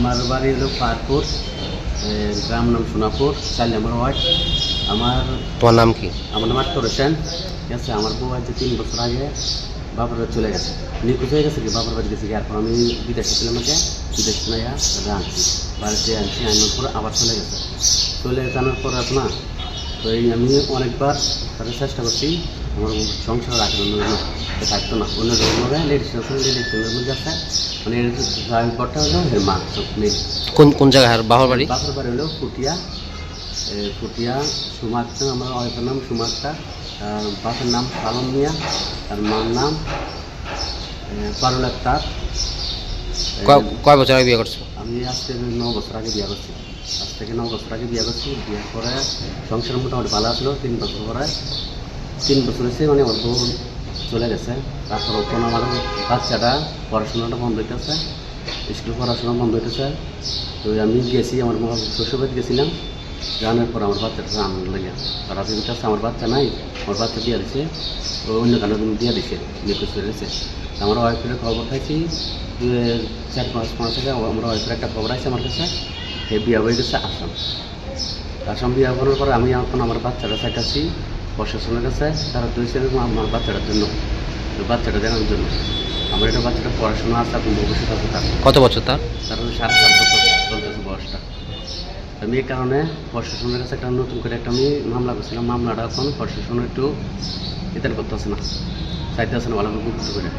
আমার বাড়ি হলো পাহাড়পুর, গ্রাম নাম সোনাপুর, 4 নম্বর ওয়ার্ড। তোমার নাম কি? আমার নাম আক্তার হোসেন। ঠিক আছে, আমার বউ আজ 3 বছর আগে বাবার বাড়ি চলে গেছে, নিখোঁজ হয়ে গেছে কি, বাবার বাড়ি গেছে কি। এরপর আমি বিদেশে ছিলাম, বিদেশ নিয়ে আনছি, বাড়িতে আনছি, আনার পর আবার চলে গেছে। চলে জানার পর আপনার তো আমি অনেকবার তাদের চেষ্টা করছি আমার সংসার রাখার অন্য থাকতো না, অন্য ধর্মে লেডিসের মধ্যে আছে। মানে ড্রাইভারটা হলো এর মা মেয়ে। কোন জায়গায় বাবার বাড়ি? বাবার বাড়ি হলো ফুটিয়া, ফুটিয়া সুমাক্তা। আমার ওয়াইফের নাম সুমাক্তা, বাপের নাম সালম মিয়া, তার মার নাম পারুল আক্তার। কয় বছর আগে বিয়ে করছো? আমি আজকে 9 বছর আগে বিয়ে করছি, আজ থেকে 9 বছর আগে বিয়ে করছি। বিয়ের পরে সংসার মোটামুটি ভালো আসলো। 3 বছর পরে 3 বছর হয়েছে, মানে ওর বউ চলে গেছে। তারপর ওখানে আমার বাচ্চাটা পড়াশোনাটা বন্ধ হইতেছে, স্কুল পড়াশোনা বন্ধ হইতেছে। তো আমি গেছি, আমার শ্বশুরবাড়ি গেছিলাম। জানার পর আমার বাচ্চাটা আনন্দ লাগে, তারা কাছে আমার বাচ্চা নাই, আমার বাচ্চা দিয়ে দিছে, ও অন্য কারণে দিয়ে দিছে, নিখোঁজ হয়ে গেছে। আমার ওয়াইফের খবর খাইছি 4-5 মাস আগে। আমার ওয়াইফের একটা খবর আছে আমার কাছে, এই বিয়ে হয়ে গেছে আসাম। বিয়ে করার পরে আমি এখন আমার বাচ্চাটা চাইতেছি প্রশাসনের কাছে, তারা দিয়েছে আমার বাচ্চাটার জন্য, বাচ্চাটা দেওয়ার জন্য। আমার একটা বাচ্চাটা পড়াশোনা আছে, এখন ভবিষ্যৎ আছে তার। কত বছর তার? 7.5 বছর চলতেছে বয়সটা। আমি এই কারণে প্রশাসনের কাছে একটা নতুন করে একটা আমি মামলা করছিলাম। মামলাটা এখন প্রশাসন একটু ইদান করতেছে না, চাইতেছে না ভালো করে করে।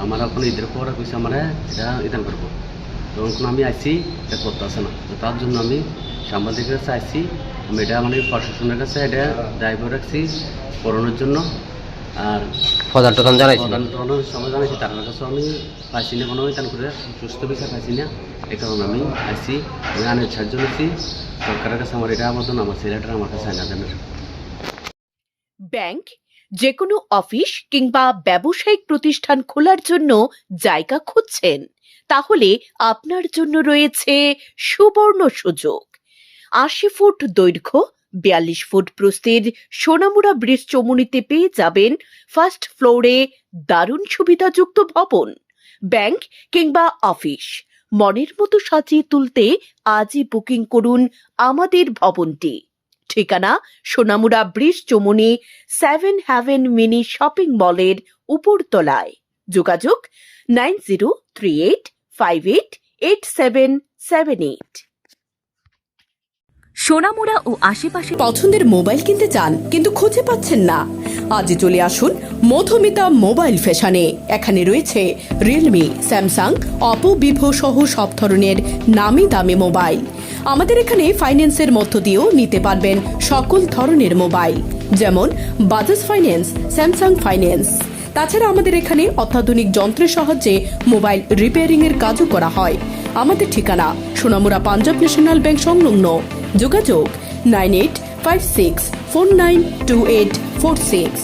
আমার এখন ঈদের পরে কইছে আমার এটা ইদান করবো, তখন আমি আইসি, এটা করতে আসে না। তো তার জন্য আমি সাংবাদিকের কাছে আইসি, আমি এটা মানে প্রশাসনের কাছে এটা দায়িত্ব রাখছি করানোর জন্য। আর প্রধান জানাইছি, সময় জানাইছি, তার কাছে আমি পাইছি না কোনো ইদান করে সুস্থ বিচার পাইছি না। এই কারণে আমি আইসি, আমি আনের সাহায্য নিচ্ছি সরকারের কাছে। আমার এটা আবেদন, আমার ছেলেটা আমার কাছে আনা দেন। ব্যাংক, যে কোনো অফিস কিংবা ব্যবসায়িক প্রতিষ্ঠান খোলার জন্য জায়গা খুঁজছেন? তাহলে আপনার জন্য রয়েছে সুবর্ণ সুযোগ। 80 ফুট দৈর্ঘ্য, 42 ফুট প্রস্থের সোনামুড়া ব্রিজ চমুনিতে পেয়ে যাবেন ফার্স্ট ফ্লোরে দারুণ সুবিধাযুক্ত ভবন। ব্যাংক কিংবা অফিস মনের মতো সাজিয়ে তুলতে আজই বুকিং করুন আমাদের ভবনটি। ঠিকানা সোনামুড়া ব্রিজ চমুনি 7 হেভেন মিনি শপিং মলের উপরতলায়। যোগাযোগ 9038588778। সোনামুড়া ও আশেপাশে পছন্দের মোবাইল কিনতে চান কিন্তু খুঁজে পাচ্ছেন না? আজই চলে আসুন মধুমিতা মোবাইল ফ্যাশনে। এখানে রয়েছে রিয়েলমি, স্যামসাং, অপো, ভিভো সহ সব ধরনের নামি দামি মোবাইল। আমাদের এখানে ফাইন্যান্সের মধ্য দিয়েও নিতে পারবেন সকল ধরনের মোবাইল, যেমন বাজাজ ফাইন্যান্স, স্যামসাং ফাইন্যান্স। তাছাড়া আমাদের এখানে অত্যাধুনিক যন্ত্রের সাহায্যে মোবাইল রিপেয়ারিং এর কাজও করা হয়। আমাদের ঠিকানা সোনামুড়া পাঞ্জাব ন্যাশনাল ব্যাংক সংলগ্ন। যোগাযোগ 9856492846।